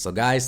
I'm not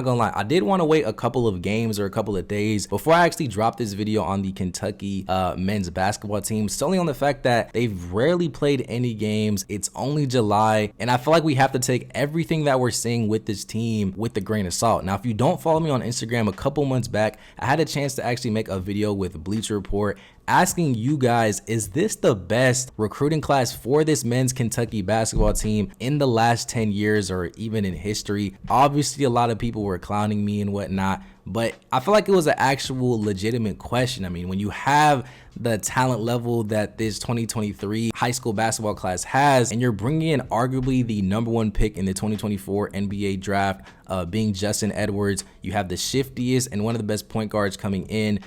gonna lie, I did want to wait a couple of games or a couple of days before I actually dropped this video on the Kentucky men's basketball team, solely on the fact that they've rarely played any games. It's only July, and I feel like we have to take everything that we're seeing with this team with a grain of salt. Now, if you don't follow me on Instagram, a couple months back, I had a chance to actually make a video with Bleacher Report asking you guys, is this the best recruiting class for this men's Kentucky basketball team in the last 10 years or even in history? Obviously, a lot of people were clowning me and whatnot, but I feel like it was an actual legitimate question. I mean, when you have the talent level that this 2023 high school basketball class has, and you're bringing in arguably the #1 pick in the 2024 NBA draft, being Justin Edwards, you have the shiftiest and one of the best point guards coming in,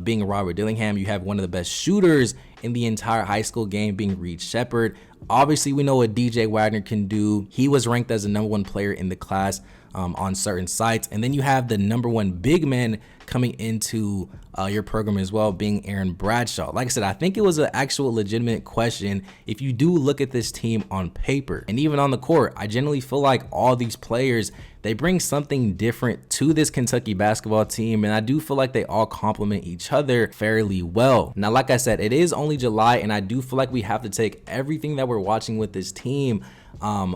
being Robert Dillingham. You have one of the best shooters in the entire high school game, being Reeves. Obviously, we know what DJ Wagner can do. He was ranked as the #1 player in the class on certain sites. And then you have the #1 big man coming into your program as well, being Aaron Bradshaw. Like I said, I think it was an actual legitimate question if you do look at this team on paper and even on the court. I generally feel like all these players, they bring something different to this Kentucky basketball team, and I do feel like they all complement each other fairly well. Now, like I said, it is only July, and I do feel like we have to take everything that we're watching with this team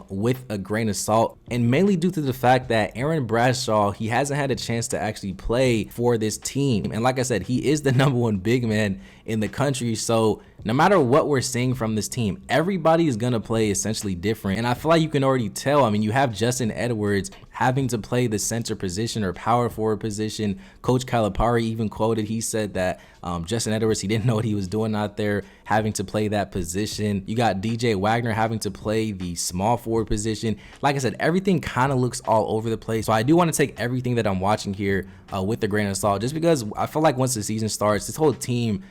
with a grain of salt, and mainly due to the fact that Aaron Bradshaw, he hasn't had a chance to actually play for this team. And like I said, he is the #1 big man in the country. So no matter what we're seeing from this team, everybody is going to play essentially different. And I feel like you can already tell. I mean, you have Justin Edwards having to play the center position or power forward position. Coach Calipari even quoted, he said that Justin Edwards, he didn't know what he was doing out there, having to play that position. You got DJ Wagner having to play the small forward position. Like I said, everything kind of looks all over the place. So I do want to take everything that I'm watching here with a grain of salt, just because I feel like once the season starts, this whole team,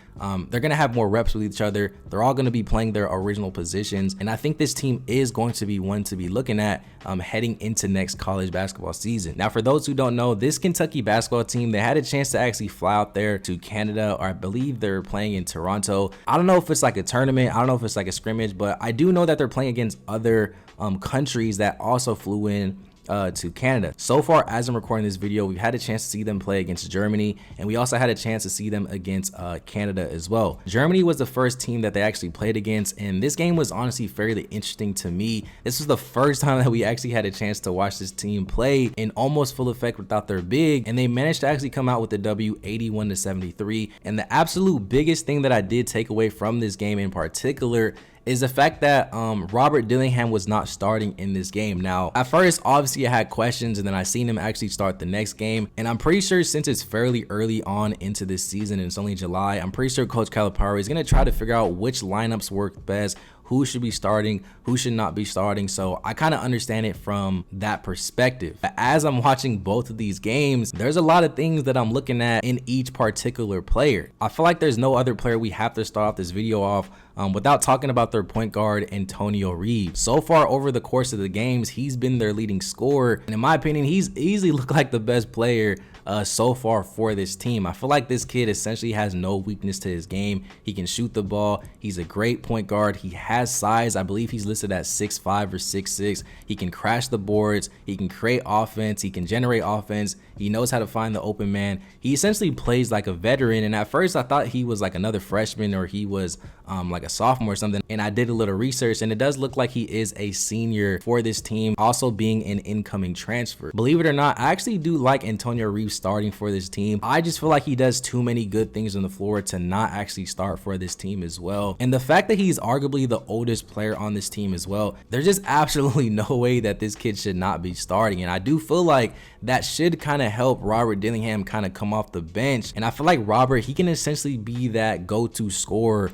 they're going to have more reps with each other. They're all going to be playing their original positions. And I think this team is going to be one to be looking at heading into next college basketball season. Now, for those who don't know, this Kentucky basketball team, they had a chance to actually fly out there to Canada, or I believe they're playing in Toronto. I don't know if it's like a tournament. I don't know if it's like a scrimmage, but I do know that they're playing against other countries that also flew in to Canada. So far, as I'm recording this video, we've had a chance to see them play against Germany, and we also had a chance to see them against Canada as well. Germany was the first team that they actually played against, and this game was honestly fairly interesting to me. This was the first time that we actually had a chance to watch this team play in almost full effect without their big, and they managed to actually come out with the W 81-73. And the absolute biggest thing that I did take away from this game in particular is the fact that Robert Dillingham was not starting in this game. Now, at first, obviously, I had questions, and then I seen him actually start the next game. And I'm pretty sure since it's fairly early on into this season, and it's only July, I'm pretty sure Coach Calipari is going to try to figure out which lineups work best, who should be starting, who should not be starting. So I kind of understand it from that perspective. But as I'm watching both of these games, there's a lot of things that I'm looking at in each particular player. I feel like there's no other player we have to start off this video off without talking about their point guard, Antonio Reeves. So far over the course of the games, he's been their leading scorer. And in my opinion, he's easily looked like the best player so far for this team. I feel like this kid essentially has no weakness to his game. He can shoot the ball. He's a great point guard. He has size. I believe he's listed at 6'5" or 6'6". He can crash the boards. He can create offense. He can generate offense. He knows how to find the open man. He essentially plays like a veteran. And at first I thought he was like another freshman, or he was like a sophomore or something. And I did a little research, and it does look like he is a senior for this team, also being an incoming transfer. Believe it or not, I actually do like Antonio Reeves starting for this team. I just feel like he does too many good things on the floor to not actually start for this team as well. And the fact that he's arguably the oldest player on this team as well, there's just absolutely no way that this kid should not be starting. And I do feel like that should kind of help Robert Dillingham kind of come off the bench. And I feel like Robert, he can essentially be that go-to scorer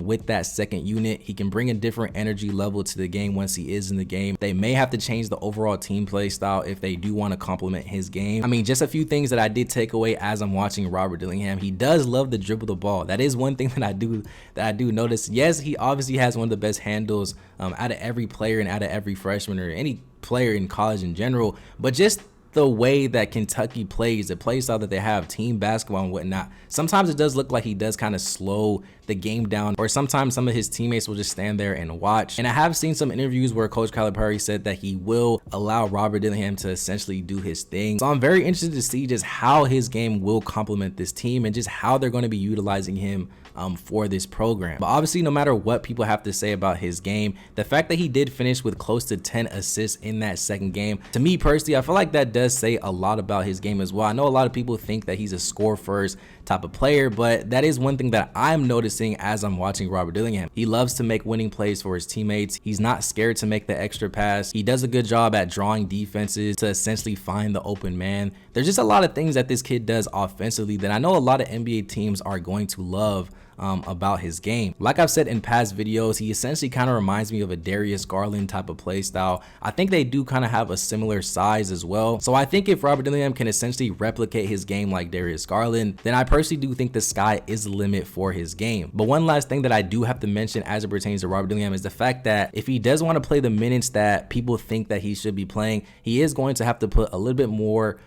with that second unit. He can bring a different energy level to the game once he is in the game. They may have to change the overall team play style if they do want to complement his game. I mean, just a few things that I did take away as I'm watching Robert Dillingham. He does love to dribble the ball. That is one thing that I do notice. Yes, he obviously has one of the best handles out of every player and out of every freshman or any player in college in general, but just the way that Kentucky plays, the play style that they have, team basketball and whatnot, sometimes it does look like he does kind of slow the game down, or sometimes some of his teammates will just stand there and watch. And I have seen some interviews where Coach Calipari said that he will allow Robert Dillingham to essentially do his thing. So I'm very interested to see just how his game will complement this team and just how they're going to be utilizing him for this program. But obviously, no matter what people have to say about his game, the fact that he did finish with close to 10 assists in that second game, to me personally, I feel like that does say a lot about his game as well. I know a lot of people think that he's a score first type of player, but that is one thing that I'm noticing as I'm watching Robert Dillingham. He loves to make winning plays for his teammates. He's not scared to make the extra pass. He does a good job at drawing defenses to essentially find the open man. There's just a lot of things that this kid does offensively that I know a lot of NBA teams are going to love about his game. Like I've said in past videos, he essentially kind of reminds me of a Darius Garland type of play style. I think they do kind of have a similar size as well. So I think if Robert Dillingham can essentially replicate his game like Darius Garland, then I personally do think the sky is the limit for his game. But one last thing that I do have to mention as it pertains to Robert Dillingham is the fact that if he does want to play the minutes that people think that he should be playing, he is going to have to put a little bit more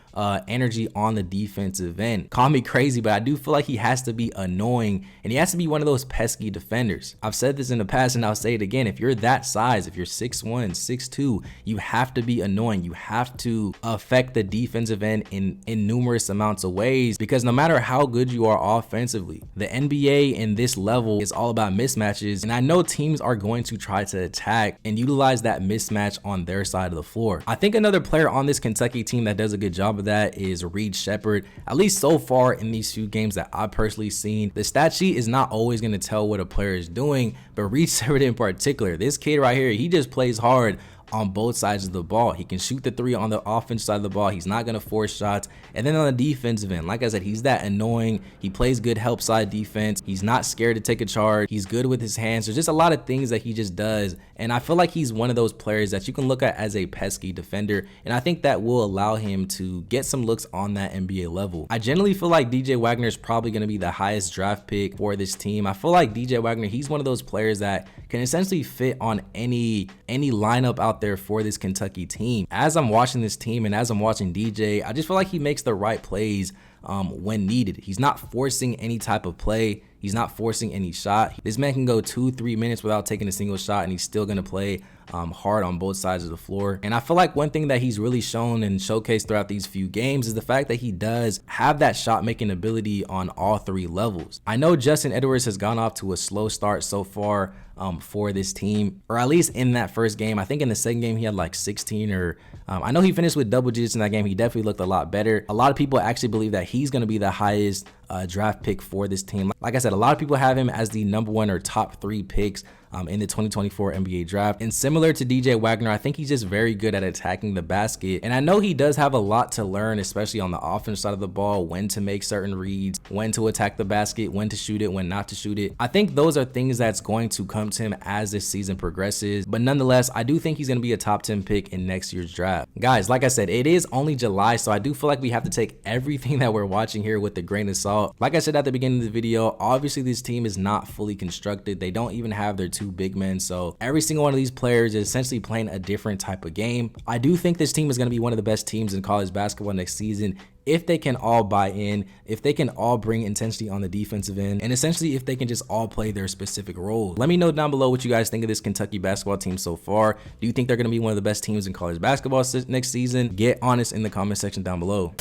energy on the defensive end. Call me crazy, but I do feel like he has to be annoying and he has to be one of those pesky defenders. I've said this in the past and I'll say it again. If you're that size, if you're 6'1", 6'2", you have to be annoying. You have to affect the defensive end in numerous amounts of ways, because no matter how good you are offensively, the NBA in this level is all about mismatches. And I know teams are going to try to attack and utilize that mismatch on their side of the floor. I think another player on this Kentucky team that does a good job of that is Reeves, at least so far in these few games that I've personally seen. The stat sheet is not always going to tell what a player is doing, but Reeves in particular, this kid right here, he just plays hard on both sides of the ball. He can shoot the three on the offense side of the ball. He's not going to force shots. And then on the defensive end, like I said, he's that annoying. He plays good help side defense. He's not scared to take a charge. He's good with his hands. There's just a lot of things that he just does. And I feel like he's one of those players that you can look at as a pesky defender. And I think that will allow him to get some looks on that NBA level. I generally feel like DJ Wagner is probably going to be the highest draft pick for this team. I feel like DJ Wagner, he's one of those players that can essentially fit on any lineup out there for this Kentucky team. As I'm watching this team and as I'm watching DJ, I just feel like he makes the right plays when needed. He's not forcing any type of play. He's not forcing any shot. This man can go 2-3 minutes without taking a single shot and he's still going to play hard on both sides of the floor. And I feel like one thing that he's really shown and showcased throughout these few games is the fact that he does have that shot making ability on all three levels. I know Justin Edwards has gone off to a slow start so far for this team, or at least in that first game. I think in the second game he had like 16 or I know he finished with double digits in that game. He definitely looked a lot better. A lot of people actually believe that he's going to be the highest draft pick for this team. Like I said, a lot of people have him as the #1 or top 3 picks in the 2024 NBA draft. And similar to DJ Wagner, I think he's just very good at attacking the basket. And I know he does have a lot to learn, especially on the offense side of the ball, when to make certain reads, when to attack the basket, when to shoot it, when not to shoot it. I think those are things that's going to come to him as this season progresses. But nonetheless, I do think he's going to be a top 10 pick in next year's draft. Guys, like I said, it is only July, so I do feel like we have to take everything that we're watching here with a grain of salt. Like I said at the beginning of the video, obviously this team is not fully constructed. They don't even have their 2 big men, so every single one of these players is essentially playing a different type of game. I do think this team is going to be one of the best teams in college basketball next season if they can all buy in, if they can all bring intensity on the defensive end, and essentially if they can just all play their specific roles. Let me know down below what you guys think of this Kentucky basketball team so far. Do you think they're going to be one of the best teams in college basketball next season? Get honest in the comment section down below.